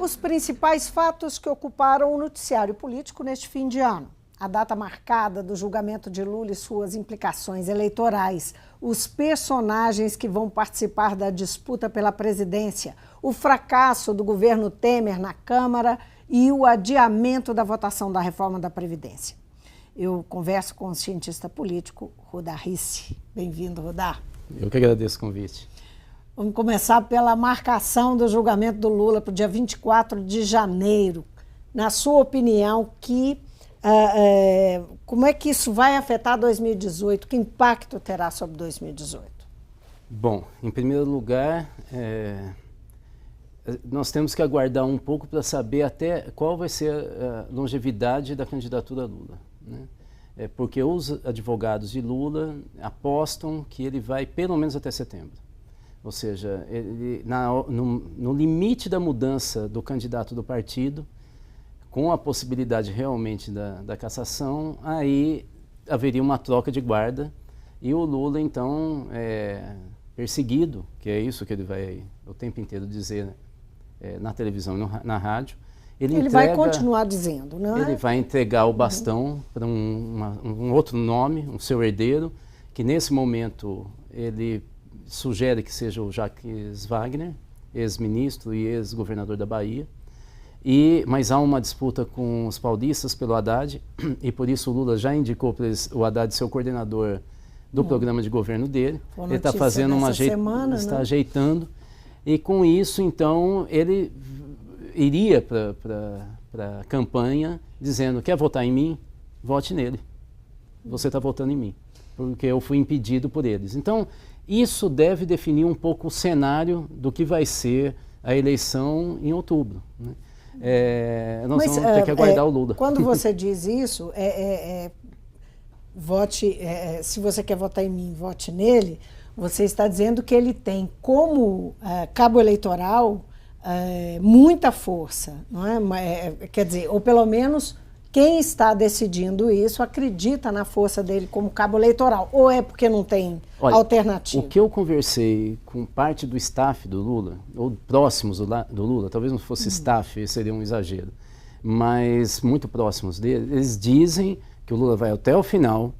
Os principais fatos que ocuparam o noticiário político neste fim de ano. A data marcada do julgamento de Lula e suas implicações eleitorais, os personagens que vão participar da disputa pela presidência, o fracasso do governo Temer na Câmara e o adiamento da votação da reforma da Previdência. Eu converso com o cientista político Rudá Rissi. Bem-vindo, Rudá. Eu que agradeço o convite. Vamos começar pela marcação do julgamento do Lula para o dia 24 de janeiro. Na sua opinião, como é que isso vai afetar 2018? Que impacto terá sobre 2018? Bom, em primeiro lugar, nós temos que aguardar um pouco para saber até qual vai ser a longevidade da candidatura Lula, né? Porque os advogados de Lula apostam que ele vai pelo menos até setembro. Ou seja, no limite da mudança do candidato do partido, com a possibilidade realmente da cassação, aí haveria uma troca de guarda e o Lula, então, perseguido, que é isso que ele vai o tempo inteiro dizer na televisão e na rádio. Ele vai continuar dizendo, não é? Ele vai entregar o bastão para um outro nome, um seu herdeiro, que nesse momento ele sugere que seja o Jacques Wagner, ex-ministro e ex-governador da Bahia. Mas há uma disputa com os paulistas pelo Haddad, e por isso o Lula já indicou para o Haddad ser o coordenador do programa de governo dele. Ele está fazendo está ajeitando, e com isso, então, ele iria para a campanha dizendo: quer votar em mim? Vote nele. Você está votando em mim, porque eu fui impedido por eles. Então, isso deve definir um pouco o cenário do que vai ser a eleição em outubro, né? Nós vamos ter que aguardar o Lula. Quando você diz isso, vote, se você quer votar em mim, vote nele, você está dizendo que ele tem como cabo eleitoral muita força, não é? Quer dizer, ou pelo menos quem está decidindo isso acredita na força dele como cabo eleitoral, ou é porque não tem alternativa? O que eu conversei com parte do staff do Lula, ou próximos do Lula, talvez não fosse staff, seria um exagero, mas muito próximos dele, eles dizem que o Lula vai até o final,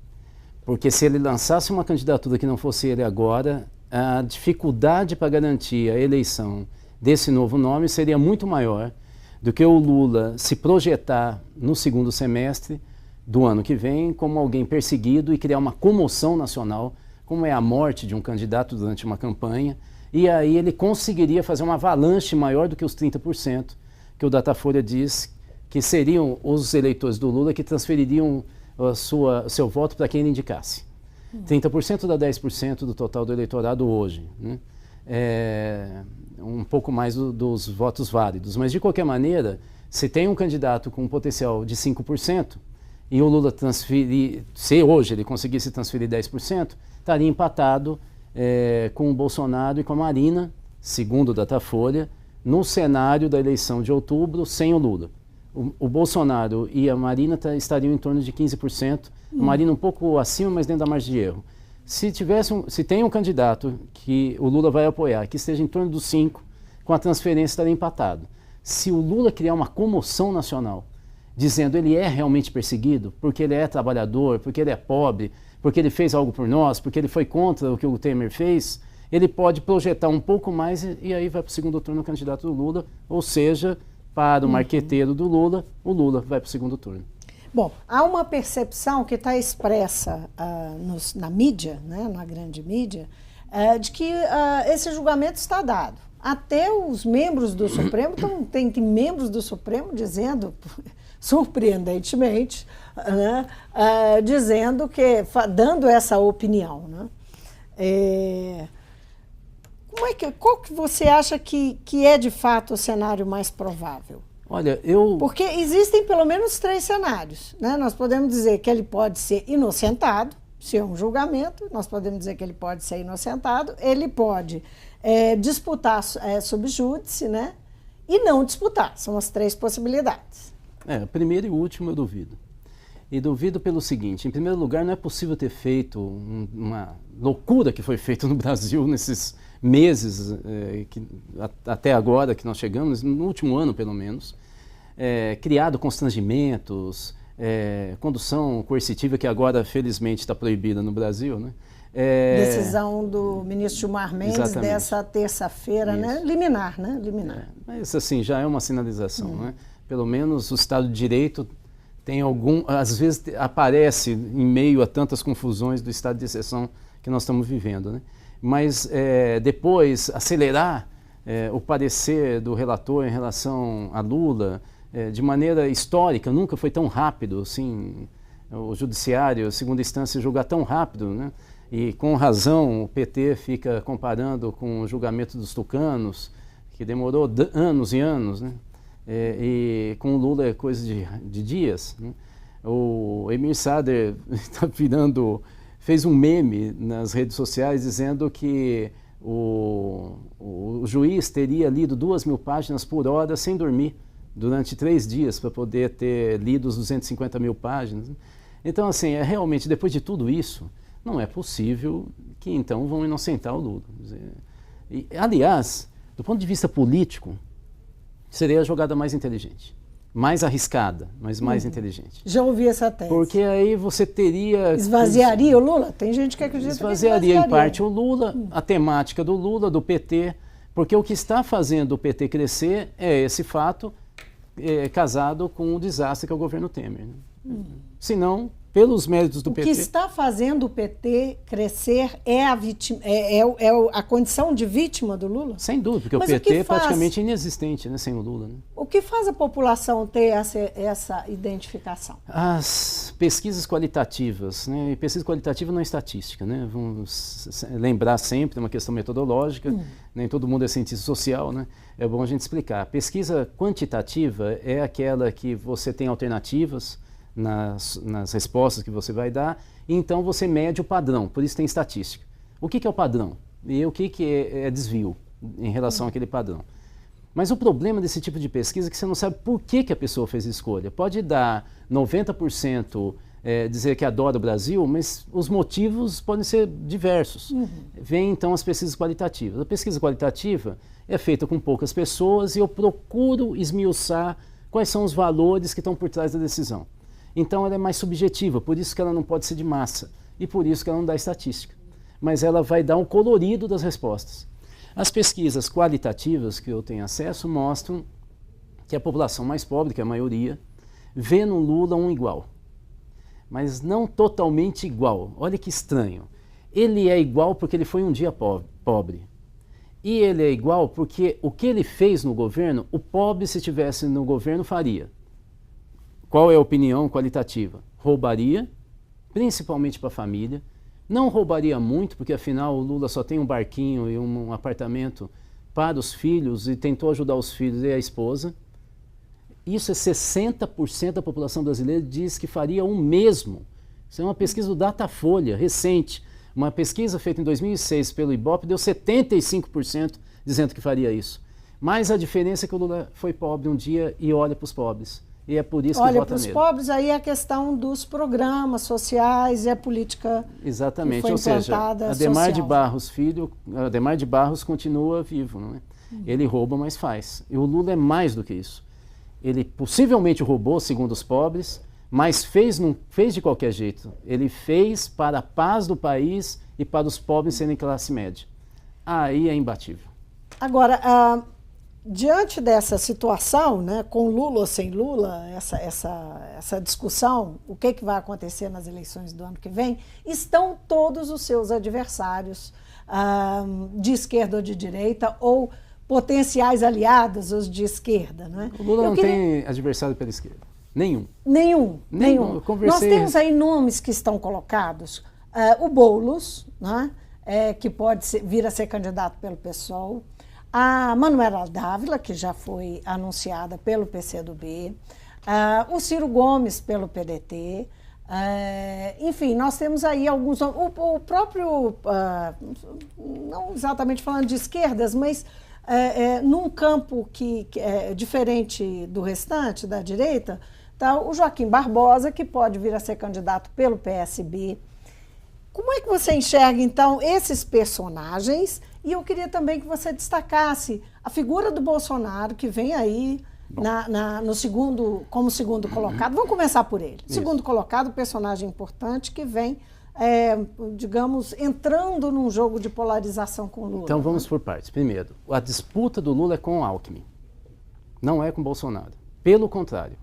porque se ele lançasse uma candidatura que não fosse ele agora, a dificuldade para garantir a eleição desse novo nome seria muito maior do que o Lula se projetar no segundo semestre do ano que vem como alguém perseguido e criar uma comoção nacional, como é a morte de um candidato durante uma campanha, e aí ele conseguiria fazer uma avalanche maior do que os 30%, que o Datafolha diz que seriam os eleitores do Lula que transfeririam seu voto para quem ele indicasse. 30% dá 10% do total do eleitorado hoje, né? Um pouco mais dos votos válidos. Mas, de qualquer maneira, se tem um candidato com um potencial de 5% e o Lula se hoje ele conseguisse transferir 10%, estaria empatado com o Bolsonaro e com a Marina, segundo o Datafolha, no cenário da eleição de outubro, sem o Lula. O Bolsonaro e a Marina estariam em torno de 15%, a Marina um pouco acima, mas dentro da margem de erro. Se tem um candidato que o Lula vai apoiar, que esteja em torno dos 5%, com a transferência estaria empatado. Se o Lula criar uma comoção nacional, dizendo ele é realmente perseguido, porque ele é trabalhador, porque ele é pobre, porque ele fez algo por nós, porque ele foi contra o que o Temer fez, ele pode projetar um pouco mais e aí vai para o segundo turno o candidato do Lula, ou seja, para o marqueteiro do Lula, o Lula vai para o segundo turno. Bom, há uma percepção que está expressa na mídia, né, na grande mídia, de que esse julgamento está dado. Até os membros do Supremo, tem membros do Supremo dizendo, surpreendentemente, né, dizendo dando essa opinião, né? Qual que você acha que é de fato o cenário mais provável? Olha, Porque existem pelo menos 3 cenários, né? Nós podemos dizer que ele pode ser inocentado, se é um julgamento, nós podemos dizer que ele pode ser inocentado, ele pode disputar sob júdice, né? E não disputar, são as 3 possibilidades. Primeiro e último eu duvido. E duvido pelo seguinte: em primeiro lugar, não é possível ter feito uma loucura que foi feita no Brasil nesses meses, até agora que nós chegamos, no último ano pelo menos, criado constrangimentos, condução coercitiva que agora felizmente está proibida no Brasil, né? Decisão do ministro Gilmar Mendes, exatamente, dessa terça-feira, né? Liminar, né? Liminar. Mas assim, já é uma sinalização, né? Pelo menos o Estado de Direito tem às vezes aparece em meio a tantas confusões do estado de exceção que nós estamos vivendo, né? Mas depois acelerar o parecer do relator em relação a Lula de maneira histórica, nunca foi tão rápido, assim, o judiciário, segunda instância, julgar tão rápido, né? E com razão o PT fica comparando com o julgamento dos tucanos, que demorou anos e anos, né? E com o Lula é coisa de dias, né? O Emir Sader fez um meme nas redes sociais dizendo que o juiz teria lido 2.000 páginas por hora sem dormir durante 3 dias para poder ter lido os 250.000 páginas. Então, assim, realmente, depois de tudo isso, não é possível que então vão inocentar o Lula. E, aliás, do ponto de vista político, seria a jogada mais inteligente, mais arriscada, mas mais inteligente. Já ouvi essa tese. Porque aí você teria... Esvaziaria o Lula? Tem gente que acredita que esvaziaria em parte o Lula, a temática do Lula, do PT, porque o que está fazendo o PT crescer é esse fato casado com o desastre que é o governo Temer. Né? Se não, pelos méritos do PT... O que está fazendo o PT crescer é a condição de vítima do Lula? Sem dúvida, porque mas o PT é praticamente inexistente, né, sem o Lula. Né? O que faz a população ter essa identificação? As pesquisas qualitativas, né? E pesquisa qualitativa não é estatística, né? Vamos lembrar sempre, é uma questão metodológica, nem todo mundo é cientista social, né? É bom a gente explicar. A pesquisa quantitativa é aquela que você tem alternativas nas respostas que você vai dar, e então você mede o padrão, por isso tem estatística. O que é o padrão? E o que é desvio em relação àquele padrão? Mas o problema desse tipo de pesquisa é que você não sabe por que a pessoa fez a escolha. Pode dar 90% dizer que adora o Brasil, mas os motivos podem ser diversos. Vem então as pesquisas qualitativas. A pesquisa qualitativa é feita com poucas pessoas e eu procuro esmiuçar quais são os valores que estão por trás da decisão. Então ela é mais subjetiva, por isso que ela não pode ser de massa e por isso que ela não dá estatística. Mas ela vai dar um colorido das respostas. As pesquisas qualitativas que eu tenho acesso mostram que a população mais pobre, que é a maioria, vê no Lula um igual. Mas não totalmente igual. Olha que estranho. Ele é igual porque ele foi um dia pobre. E ele é igual porque o que ele fez no governo, o pobre, se estivesse no governo, faria. Qual é a opinião qualitativa? Roubaria, principalmente para a família. Não roubaria muito, porque afinal o Lula só tem um barquinho e um apartamento para os filhos e tentou ajudar os filhos e a esposa. Isso é 60% da população brasileira diz que faria o mesmo. Isso é uma pesquisa do Datafolha, recente. Uma pesquisa feita em 2006 pelo Ibope deu 75% dizendo que faria isso. Mas a diferença é que o Lula foi pobre um dia e olha para os pobres. E é por isso que vota nele. Olha, para os pobres, aí é a questão dos programas sociais e a política. Exatamente, que foi ou seja, Adhemar de Barros Filho, Adhemar de Barros continua vivo, não é? Ele rouba, mas faz. E o Lula é mais do que isso. Ele possivelmente roubou, segundo os pobres, mas não fez de qualquer jeito. Ele fez para a paz do país e para os pobres serem classe média. Aí é imbatível. Agora, diante dessa situação, né, com Lula ou sem Lula, essa discussão, o que vai acontecer nas eleições do ano que vem, estão todos os seus adversários de esquerda ou de direita, ou potenciais aliados, os de esquerda. Né? O Lula não tem adversário pela esquerda. Nenhum. Nenhum. Nós temos aí nomes que estão colocados. O Boulos, né, que pode vir a ser candidato pelo PSOL. A Manuela Dávila, que já foi anunciada pelo PCdoB, o Ciro Gomes pelo PDT, enfim, nós temos aí alguns... O próprio, não exatamente falando de esquerdas, mas num campo que é diferente do restante, da direita, tá o Joaquim Barbosa, que pode vir a ser candidato pelo PSB. Como é que você enxerga, então, esses personagens E eu queria também que você destacasse a figura do Bolsonaro, que vem aí no segundo, como segundo colocado. Vamos começar por ele. Isso. Segundo colocado, personagem importante que vem, digamos, entrando num jogo de polarização com Lula. Então vamos por partes. Primeiro, a disputa do Lula é com o Alckmin, não é com o Bolsonaro. Pelo contrário,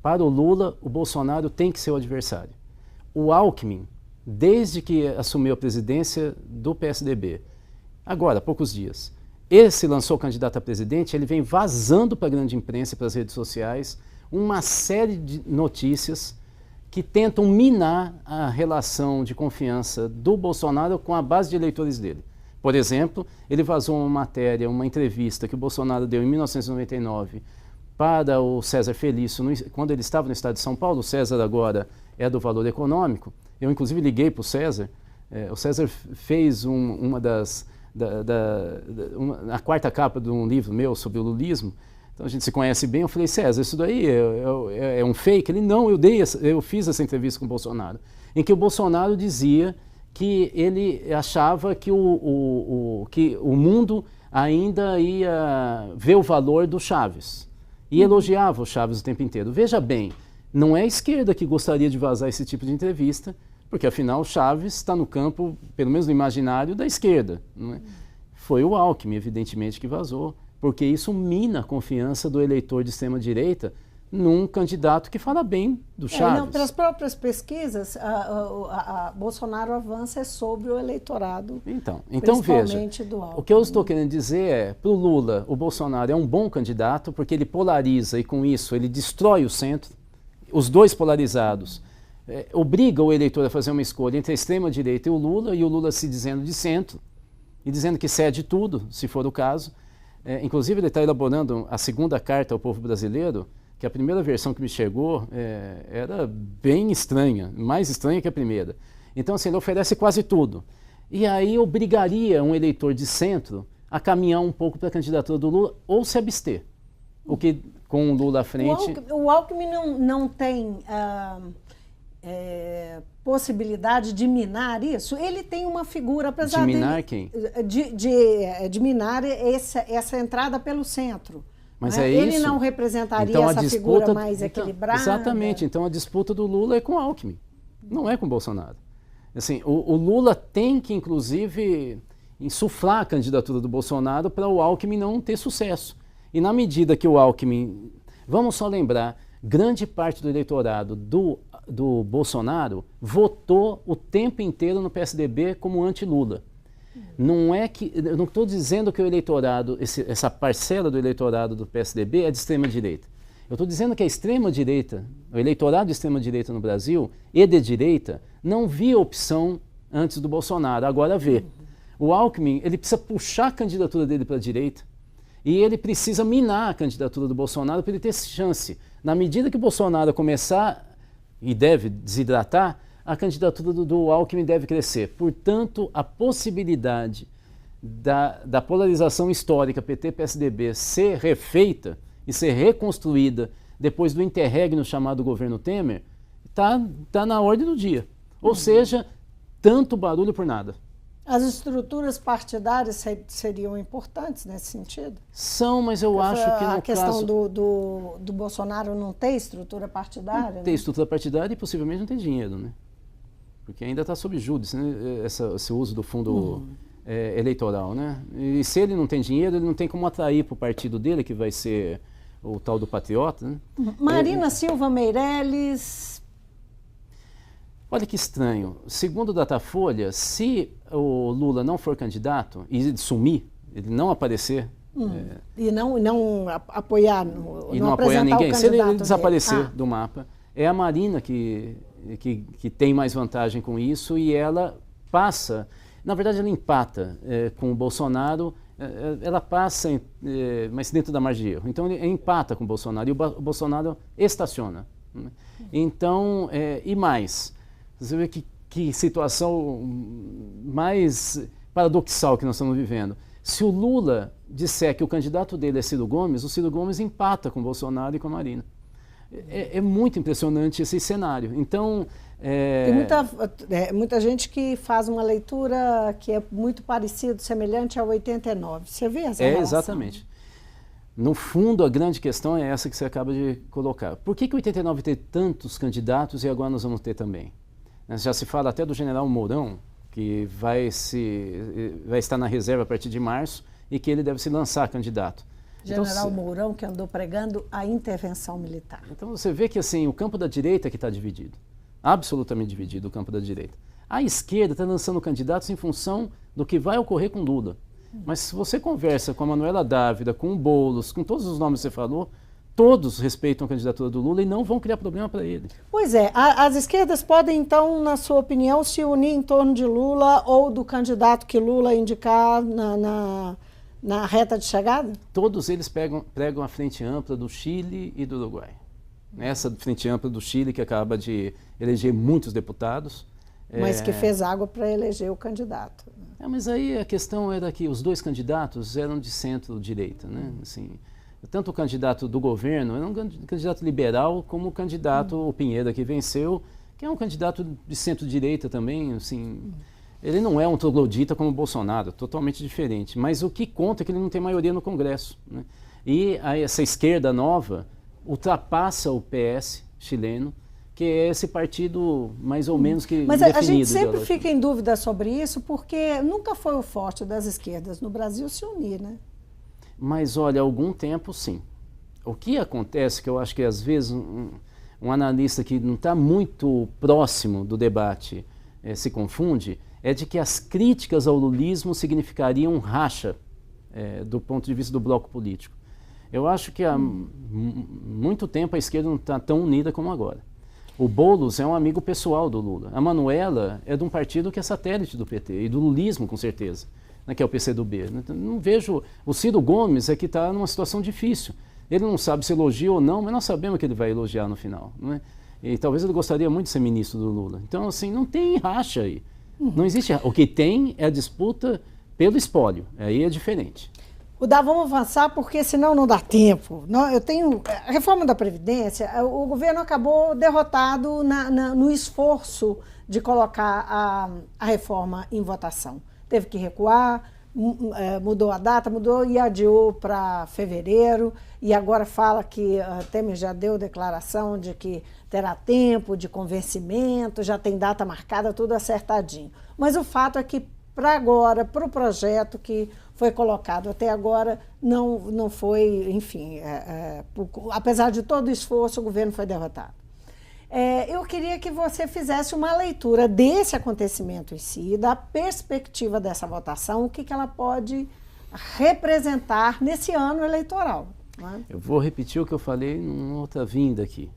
para o Lula, o Bolsonaro tem que ser o adversário. O Alckmin, desde que assumiu a presidência do PSDB, agora, há poucos dias, ele se lançou candidato a presidente, ele vem vazando para a grande imprensa e para as redes sociais uma série de notícias que tentam minar a relação de confiança do Bolsonaro com a base de eleitores dele. Por exemplo, ele vazou uma matéria, uma entrevista que o Bolsonaro deu em 1999 para o César Felício, quando ele estava no estado de São Paulo. O César agora é do Valor Econômico. Eu, inclusive, liguei para o César. O César fez a quarta capa de um livro meu sobre o lulismo. Então a gente se conhece bem. Eu falei, César, isso daí é um fake? Ele, não, eu fiz essa entrevista com o Bolsonaro, em que o Bolsonaro dizia que ele achava que o mundo ainda ia ver o valor do Chaves. E elogiava o Chaves o tempo inteiro. Veja bem, não é a esquerda que gostaria de vazar esse tipo de entrevista, porque afinal o Chaves está no campo, pelo menos no imaginário, da esquerda. Não é? Foi o Alckmin, evidentemente, que vazou, porque isso mina a confiança do eleitor de extrema-direita num candidato que fala bem do Chaves. Não, pelas próprias pesquisas, Bolsonaro avança sobre o eleitorado, então principalmente veja, do Alckmin. O que eu estou querendo dizer é, para o Lula, o Bolsonaro é um bom candidato, porque ele polariza e com isso ele destrói o centro, os dois polarizados. Obriga o eleitor a fazer uma escolha entre a extrema-direita e o Lula se dizendo de centro, e dizendo que cede tudo, se for o caso. Inclusive, ele está elaborando a segunda carta ao povo brasileiro, que a primeira versão que me chegou era bem estranha, mais estranha que a primeira. Então, assim, ele oferece quase tudo. E aí obrigaria um eleitor de centro a caminhar um pouco para a candidatura do Lula ou se abster. O que, com o Lula à frente... O Alckmin não tem possibilidade de minar isso? Ele tem uma figura, apesar de minar quem? De minar essa entrada pelo centro. Mas Ele isso. não representaria então, essa figura mais equilibrada? Exatamente. Então a disputa do Lula é com o Alckmin, não é com o Bolsonaro. Assim, o Lula tem que, inclusive, insuflar a candidatura do Bolsonaro para o Alckmin não ter sucesso. E na medida que o Alckmin... Vamos só lembrar, grande parte do eleitorado do Bolsonaro votou o tempo inteiro no PSDB como anti-Lula. Não é que, eu não estou dizendo que o eleitorado, essa parcela do eleitorado do PSDB é de extrema-direita. Eu estou dizendo que a extrema-direita, o eleitorado de extrema-direita no Brasil e de direita, não via opção antes do Bolsonaro, agora vê. O Alckmin, ele precisa puxar a candidatura dele para a direita e ele precisa minar a candidatura do Bolsonaro para ele ter chance. Na medida que o Bolsonaro começar, e deve desidratar, a candidatura do Alckmin deve crescer. Portanto, a possibilidade da polarização histórica PT-PSDB ser refeita e ser reconstruída depois do interregno chamado governo Temer está na ordem do dia. Ou seja, tanto barulho por nada. As estruturas partidárias seriam importantes nesse sentido? São, mas eu acho que no a questão caso... do Bolsonaro não ter estrutura partidária? Não tem estrutura partidária e possivelmente não tem dinheiro, né? Porque ainda está sob júdice, né? Esse uso do fundo eleitoral, né? E se ele não tem dinheiro, ele não tem como atrair para o partido dele, que vai ser o tal do Patriota, né? Marina Silva Meirelles... Olha que estranho. Segundo o Datafolha, se o Lula não for candidato e sumir, ele não aparecer... E não apoiar, não apoiar ninguém, se ele desaparecer do mapa, é a Marina que tem mais vantagem com isso e ela passa... Na verdade, ela empata com o Bolsonaro, ela passa, mas dentro da margem de erro. Então, ele empata com o Bolsonaro e o Bolsonaro estaciona. Né? Então, e mais... Você vê que situação mais paradoxal que nós estamos vivendo. Se o Lula disser que o candidato dele é Ciro Gomes, o Ciro Gomes empata com o Bolsonaro e com a Marina. É muito impressionante esse cenário. Então, Tem muita gente que faz uma leitura que é muito parecido, semelhante ao 89. Você vê essa relação? Exatamente. No fundo, a grande questão é essa que você acaba de colocar. Por que 89 teve tantos candidatos e agora nós vamos ter também? Já se fala até do general Mourão, que vai estar na reserva a partir de março e que ele deve se lançar candidato. General Mourão, que andou pregando a intervenção militar. Então você vê que assim, o campo da direita que está dividido, absolutamente dividido o campo da direita. A esquerda está lançando candidatos em função do que vai ocorrer com Lula. Mas se você conversa com a Manuela Dávila, com o Boulos, com todos os nomes que você falou, todos respeitam a candidatura do Lula e não vão criar problema para ele. Pois é, as esquerdas podem então, na sua opinião, se unir em torno de Lula ou do candidato que Lula indicar na reta de chegada? Todos eles pregam a frente ampla do Chile e do Uruguai. Essa frente ampla do Chile que acaba de eleger muitos deputados. Mas que fez água para eleger o candidato. Mas aí a questão era que os dois candidatos eram de centro-direita, né? Assim, tanto o candidato do governo era um candidato liberal, como o candidato, o Pinheira, que venceu, que é um candidato de centro-direita também, assim... Ele não é um troglodita como o Bolsonaro, totalmente diferente. Mas o que conta é que ele não tem maioria no Congresso, né? E essa esquerda nova ultrapassa o PS chileno, que é esse partido mais ou menos que Mas definido. A gente sempre fica em dúvida sobre isso, porque nunca foi o forte das esquerdas no Brasil se unir, né? Mas olha, há algum tempo sim. O que acontece, que eu acho que às vezes um analista que não está muito próximo do debate se confunde, é de que as críticas ao lulismo significariam racha do ponto de vista do bloco político. Eu acho que há muito tempo a esquerda não está tão unida como agora. O Boulos é um amigo pessoal do Lula. A Manuela é de um partido que é satélite do PT e do lulismo, com certeza, né, que é o PCdoB. Não vejo... O Ciro Gomes é que está numa situação difícil. Ele não sabe se elogia ou não, mas nós sabemos que ele vai elogiar no final, não é? E talvez ele gostaria muito de ser ministro do Lula. Então, assim, não tem racha aí. Não existe racha. O que tem é a disputa pelo espólio. Aí é diferente. Vamos avançar, porque senão não dá tempo. A reforma da Previdência, o governo acabou derrotado no esforço de colocar a reforma em votação. Teve que recuar, mudou a data, e adiou para fevereiro, e agora fala que Temer já deu declaração de que terá tempo de convencimento, já tem data marcada, tudo acertadinho. Mas o fato é que, para agora, para o projeto que foi colocado até agora, não foi, enfim, apesar de todo o esforço, o governo foi derrotado. Eu queria que você fizesse uma leitura desse acontecimento em si, da perspectiva dessa votação, o que ela pode representar nesse ano eleitoral. Né? Eu vou repetir o que eu falei em outra vinda aqui.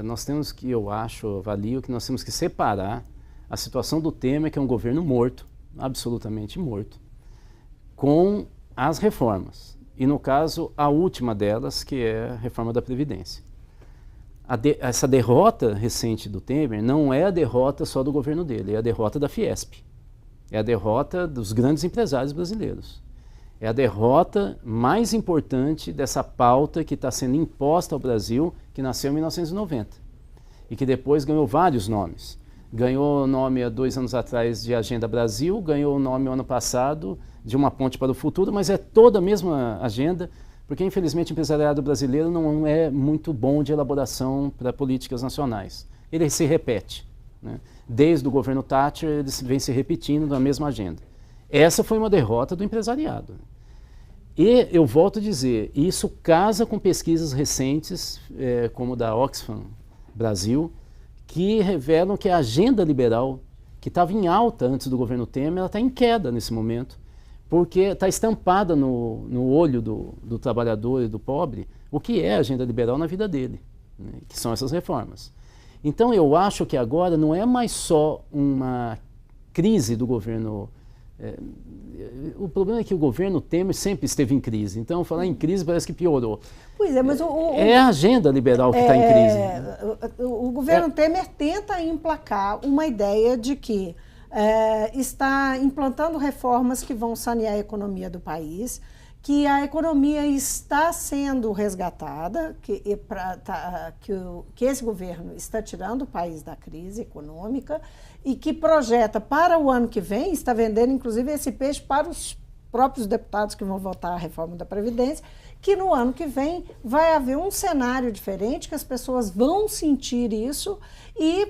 Nós temos que, eu avalio que nós temos que separar a situação do Temer, que é um governo morto, absolutamente morto, com as reformas. E, no caso, a última delas, que é a reforma da Previdência. Essa derrota recente do Temer não é a derrota só do governo dele, é a derrota da Fiesp. É a derrota dos grandes empresários brasileiros. É a derrota mais importante dessa pauta que está sendo imposta ao Brasil, que nasceu em 1990. E que depois ganhou vários nomes. Ganhou o nome há 2 anos atrás de Agenda Brasil, ganhou o nome ano passado de Uma Ponte para o Futuro, mas é toda a mesma agenda, porque infelizmente o empresariado brasileiro não é muito bom de elaboração para políticas nacionais. Ele se repete, né? Desde o governo Thatcher, ele vem se repetindo na mesma agenda. Essa foi uma derrota do empresariado. E eu volto a dizer, isso casa com pesquisas recentes, como da Oxfam Brasil, que revelam que a agenda liberal, que estava em alta antes do governo Temer, ela está em queda nesse momento, porque está estampada no olho do trabalhador e do pobre o que é a agenda liberal na vida dele, né, que são essas reformas. Então eu acho que agora não é mais só uma crise do governo. O problema é que o governo Temer sempre esteve em crise, então falar em crise parece que piorou. Pois é, mas é a agenda liberal que está em crise. O governo Temer tenta emplacar uma ideia de que está implantando reformas que vão sanear a economia do país, que a economia está sendo resgatada, que esse governo está tirando o país da crise econômica e que projeta para o ano que vem, está vendendo inclusive esse peixe para os próprios deputados que vão votar a reforma da Previdência, que no ano que vem vai haver um cenário diferente, que as pessoas vão sentir isso e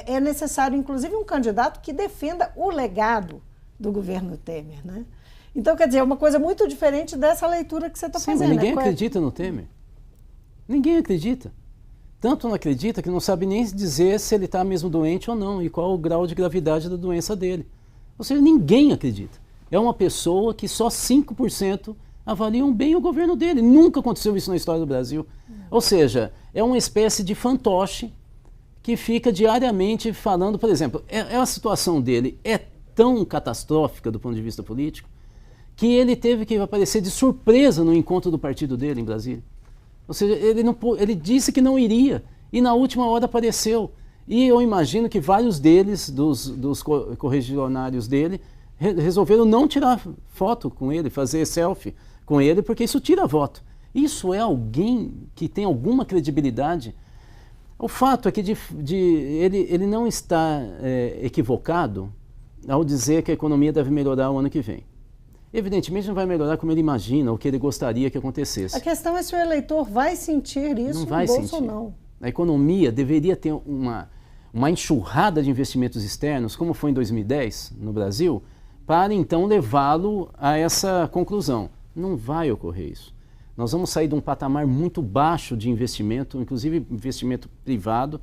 é necessário inclusive um candidato que defenda o legado do governo Temer, né? Então, quer dizer, é uma coisa muito diferente dessa leitura que você está fazendo. Mas ninguém acredita no Temer. Ninguém acredita. Tanto não acredita que não sabe nem dizer se ele está mesmo doente ou não e qual o grau de gravidade da doença dele. Ou seja, ninguém acredita. É uma pessoa que só 5% avaliam bem o governo dele. Nunca aconteceu isso na história do Brasil. Ou seja, é uma espécie de fantoche que fica diariamente falando, por exemplo, a situação dele é tão catastrófica do ponto de vista político que ele teve que aparecer de surpresa no encontro do partido dele em Brasília. Ou seja, ele disse que não iria e na última hora apareceu. E eu imagino que vários deles, dos correligionários dele, resolveram não tirar foto com ele, fazer selfie com ele, porque isso tira voto. Isso é alguém que tem alguma credibilidade? O fato é que ele não está equivocado ao dizer que a economia deve melhorar o ano que vem. Evidentemente não vai melhorar como ele imagina, o que ele gostaria que acontecesse. A questão é se o eleitor vai sentir isso no bolso ou não. A economia deveria ter uma enxurrada de investimentos externos, como foi em 2010 no Brasil, para então levá-lo a essa conclusão. Não vai ocorrer isso. Nós vamos sair de um patamar muito baixo de investimento, inclusive investimento privado.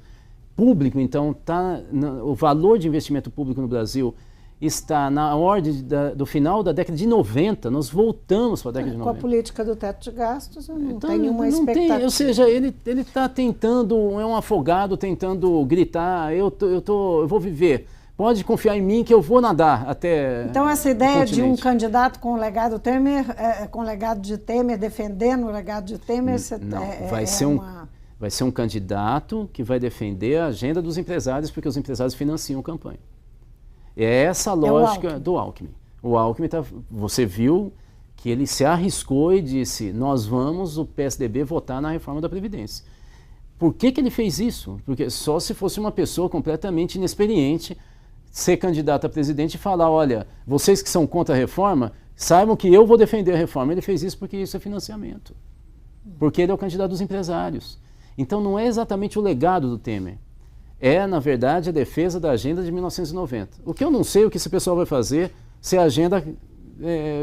Público, então, o valor de investimento público no Brasil está na ordem do final da década de 90, nós voltamos para a década de 90. Com a política do teto de gastos, eu não tenho nenhuma expectativa. Ou seja, ele está tentando, é um afogado tentando gritar, eu vou viver, pode confiar em mim que eu vou nadar até Então essa ideia de um candidato com o legado Temer, com o legado de Temer, defendendo o legado de Temer, vai ser um candidato que vai defender a agenda dos empresários, porque os empresários financiam a campanha. É essa a lógica do Alckmin. O Alckmin, você viu que ele se arriscou e disse, nós vamos, o PSDB, votar na reforma da Previdência. Por que ele fez isso? Porque só se fosse uma pessoa completamente inexperiente ser candidato a presidente e falar, olha, vocês que são contra a reforma, saibam que eu vou defender a reforma. Ele fez isso porque isso é financiamento. Porque ele é o candidato dos empresários. Então não é exatamente o legado do Temer. É, na verdade, a defesa da agenda de 1990. O que eu não sei o que esse pessoal vai fazer se a agenda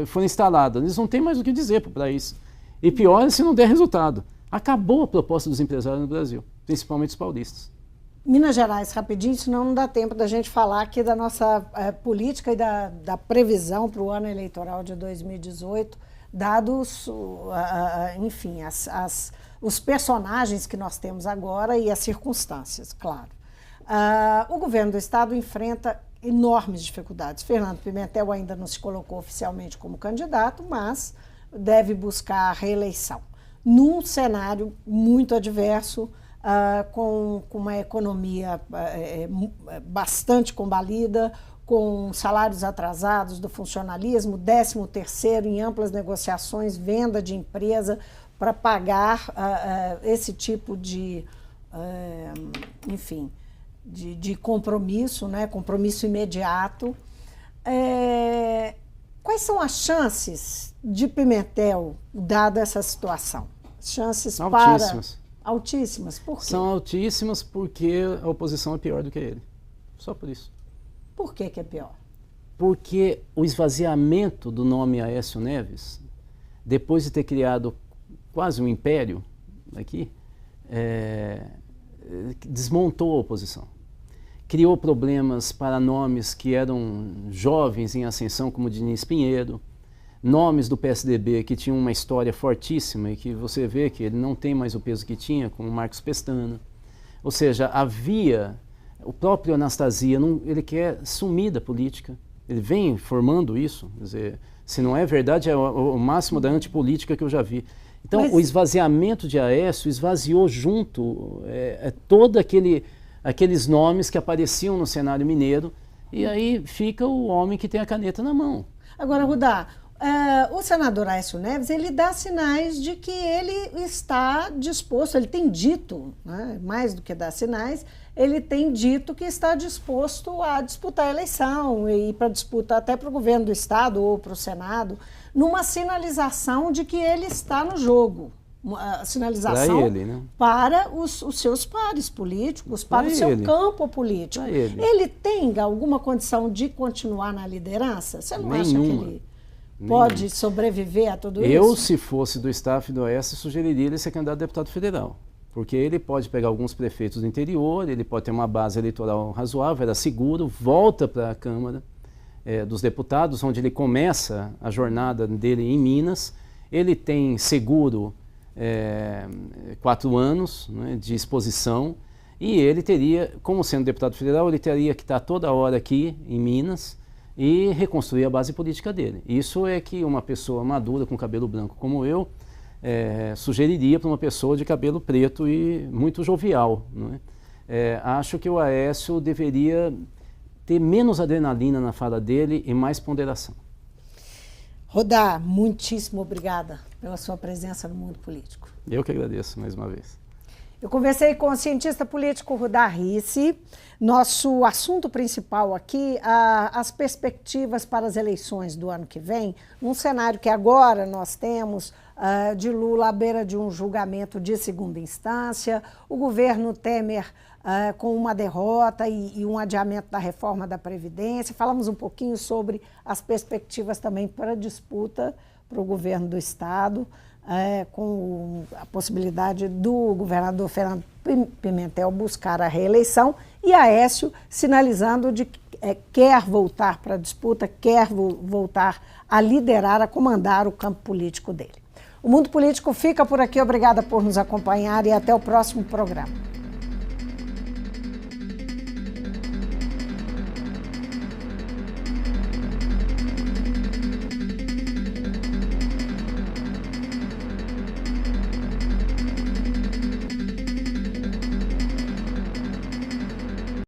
for instalada. Eles não têm mais o que dizer para o país. E pior é se não der resultado. Acabou a proposta dos empresários no Brasil, principalmente os paulistas. Minas Gerais, rapidinho, senão não dá tempo da gente falar aqui da nossa política e da previsão para o ano eleitoral de 2018, dados, enfim, os personagens que nós temos agora e as circunstâncias, claro. O governo do Estado enfrenta enormes dificuldades. Fernando Pimentel ainda não se colocou oficialmente como candidato, mas deve buscar a reeleição. Num cenário muito adverso, com uma economia bastante combalida, com salários atrasados do funcionalismo, 13º em amplas negociações, venda de empresa para pagar esse tipo de, enfim, de compromisso, né? Compromisso imediato. Quais são as chances de Pimentel, dada essa situação? Chances altíssimas. Altíssimas. Por quê? São altíssimas porque a oposição é pior do que ele. Só por isso. Por que é pior? Porque o esvaziamento do nome Aécio Neves, depois de ter criado quase um império aqui, desmontou a oposição. Criou problemas para nomes que eram jovens em ascensão, como Diniz Pinheiro, nomes do PSDB que tinham uma história fortíssima e que você vê que ele não tem mais o peso que tinha, como Marcos Pestana. Ou seja, havia... O próprio Anastasia, ele quer sumir da política. Ele vem formando isso. Quer dizer, se não é verdade, é o máximo da antipolítica que eu já vi. Então, o esvaziamento de Aécio esvaziou junto todo aqueles nomes que apareciam no cenário mineiro, e aí fica o homem que tem a caneta na mão. Agora, Rudá, O senador Aécio Neves, ele dá sinais de que ele está disposto, ele tem dito, né, mais do que dar sinais, ele tem dito que está disposto a disputar a eleição e para disputa até para o governo do Estado ou para o Senado, numa sinalização de que ele está no jogo. Uma sinalização para ele, né? Para os seus pares políticos, para o seu campo político. Ele tem alguma condição de continuar na liderança? Você não acha que ele pode sobreviver a tudo isso? Eu, se fosse do staff do Aécio, sugeriria ele ser candidato a deputado federal. Porque ele pode pegar alguns prefeitos do interior, ele pode ter uma base eleitoral razoável, era seguro, volta para a Câmara dos Deputados, onde ele começa a jornada dele em Minas. Ele tem seguro 4 anos, né, de exposição, e ele teria, como sendo deputado federal, ele teria que estar toda hora aqui em Minas e reconstruir a base política dele. Isso é que uma pessoa madura com cabelo branco como eu sugeriria para uma pessoa de cabelo preto e muito jovial, não é? Acho que o Aécio deveria ter menos adrenalina na fala dele e mais ponderação. Rodar, muitíssimo obrigada pela sua presença no mundo político. Eu que agradeço mais uma vez. Eu conversei com o cientista político Rudá Rissi. Nosso assunto principal aqui, as perspectivas para as eleições do ano que vem, num cenário que agora nós temos de Lula à beira de um julgamento de segunda instância, o governo Temer com uma derrota e um adiamento da reforma da Previdência. Falamos um pouquinho sobre as perspectivas também para a disputa para o governo do Estado, com a possibilidade do governador Fernando Pimentel buscar a reeleição e Aécio sinalizando de que quer voltar para a disputa, quer voltar a liderar, a comandar o campo político dele. O Mundo Político fica por aqui. Obrigada por nos acompanhar e até o próximo programa.